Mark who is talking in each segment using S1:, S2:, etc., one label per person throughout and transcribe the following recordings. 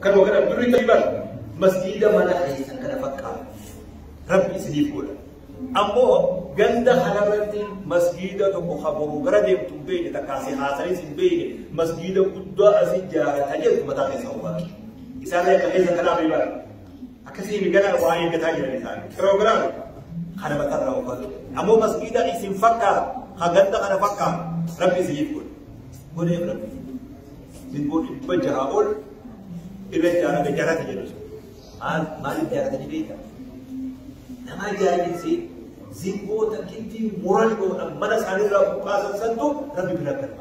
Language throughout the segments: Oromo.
S1: كانوا كده بدون تجيبان مسجد ما نحيي كان فكر ربي سديف كله أمو جند حلبتي مسجد تبخبرو غردي تبين تكاسي حاصلين سبين مسجد قدوا أسجارة تجد متى سووا إسالة كهذا كلام يبان أكثر من كلام وايد كتاجر الإنسان كروغرام خنا بترى وفد أمو مسجد اسم فكر خجند خنا فكر ربي سديف كله هو ربي بنقول بجها أول إذا جانا بجارة تجلس ما الجارة تجيبها nama jadi si zinggo terkinti moral ko mana sani rabu kasan santu rabi bilakan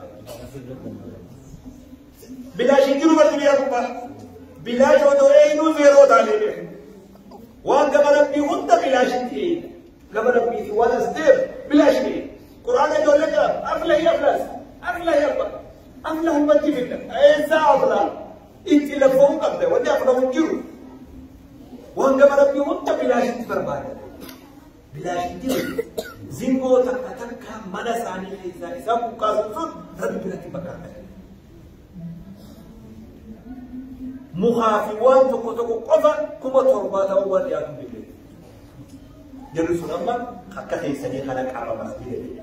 S1: bila shikiru berarti biar apa bila jodoh ini zero tali ni wan kamera pi unta bila shiki kamera pi wala step bila shiki Quran itu lega aflah ya aflas aflah ummati billah ऐसा aflah इस telefon करते हैं वजह aflah क्यों wan kamera pi unta bila shiki berbaik बिलाशिती जिंगो तक का mana sani isa buka susut rabi bilati bakar muhafiwan toko qofa kuma torbata wan ya kumbe jaru sunamma hakka sani khalaq aba masjid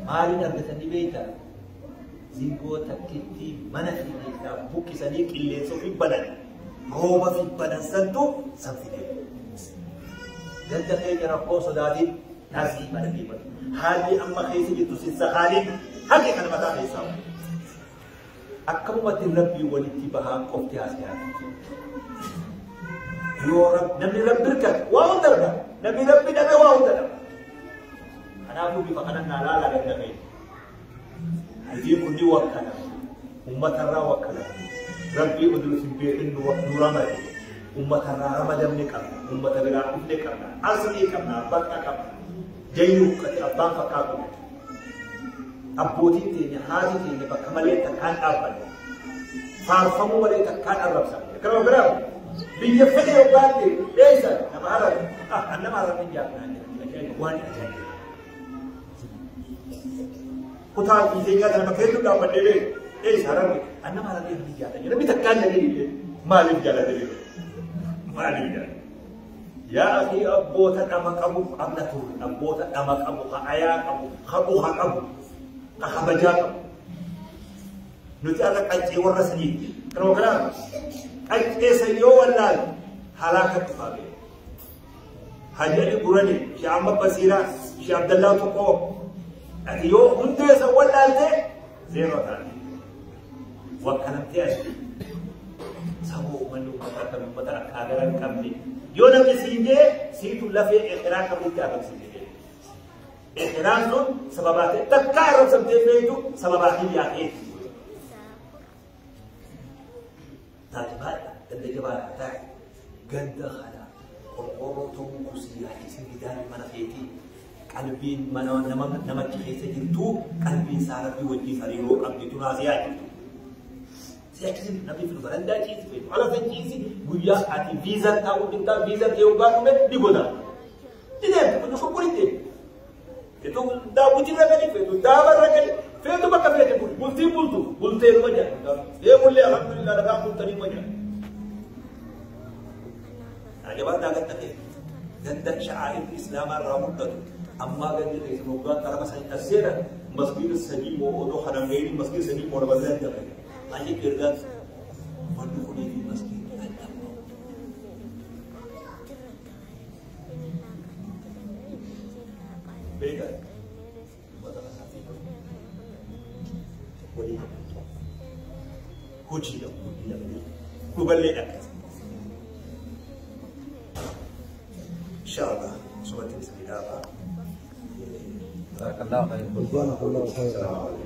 S1: mali nabtani beita zingo takiti mana fi isa buki sani qille so fi badan roba fi badan santo sanfite جد خير ربو صدادي ناسي مدبي هذه أما خيسي جدو سيسخالي هذه كان متى خيسا أكمل ربي والاتباها قفتي أسيان يو رب نبي رب بركة واودرنا نبي ربي نبي واودرنا أنا أقول بفقنا لا لك نبي هذه كل وكلا أمة الرا وكلا ربي أدرس بيئن نورا umat Ramadan ni kam, umat Ramadan ni kam, asli kam, abad kam, jayu kati abang fakam, abodi ni hadi ni bakamale takkan abad, farfamu wale takkan Arab sam. Kalau berapa? Biar fadi abad ni, desa, nama Arab, nama Arab ni jangan, wan aja. Kutal isinya dalam kereta dah berdiri, desa Arab, nama Arab ni jangan, jadi takkan jadi malin jalan jadi. Malida. Ya akhi abbota damak abu abnatur, abbota damak abu kaya abu, khabuha abu, kahabaja abu. Nuti ala kaji warasni. Program. Kaji sayo walal halakat fabe. Hajari burani, Syekh Ahmad Basira, Syekh Abdullah Tuqo. Yo unte sa walal de zero tani. Wa kanam tiasi. Sabu malu mata agaran kamni yo na bisinge situ lafe ikhran kamni ta bisinge ikhran sun sababate takkaro sabte fetu sababati ya ke talibat ganda jabara ta ganda khala qorotu kusiya sigidan mana feti qalbin mana nama khisa jirtu qalbin sarabi wajhi sariro abdi tunasiya Yakin Nabi Firman anda cheese itu, kalau saya cheese, buaya hati visa tahu kita visa keobat me digoda. Tidak, itu seperti itu dah bujilah kali itu, dah barang kali, itu bakal beli bulti aja. Dia boleh alhamdulillah dah kamu terima aja. Ada apa dah kata dia? Dan syair Islam ramut tu, amma kan dia semoga karena saya asyiran masjid segi mau atau hadang ini masjid segi mau berbadan dia. Aja kerja, mandu kuni di masjid. Beda. Mata hati. Boleh. Kuci dah, kubalik dah. InsyaAllah, sobat ini sekitar apa?
S2: Barakallahu khairan.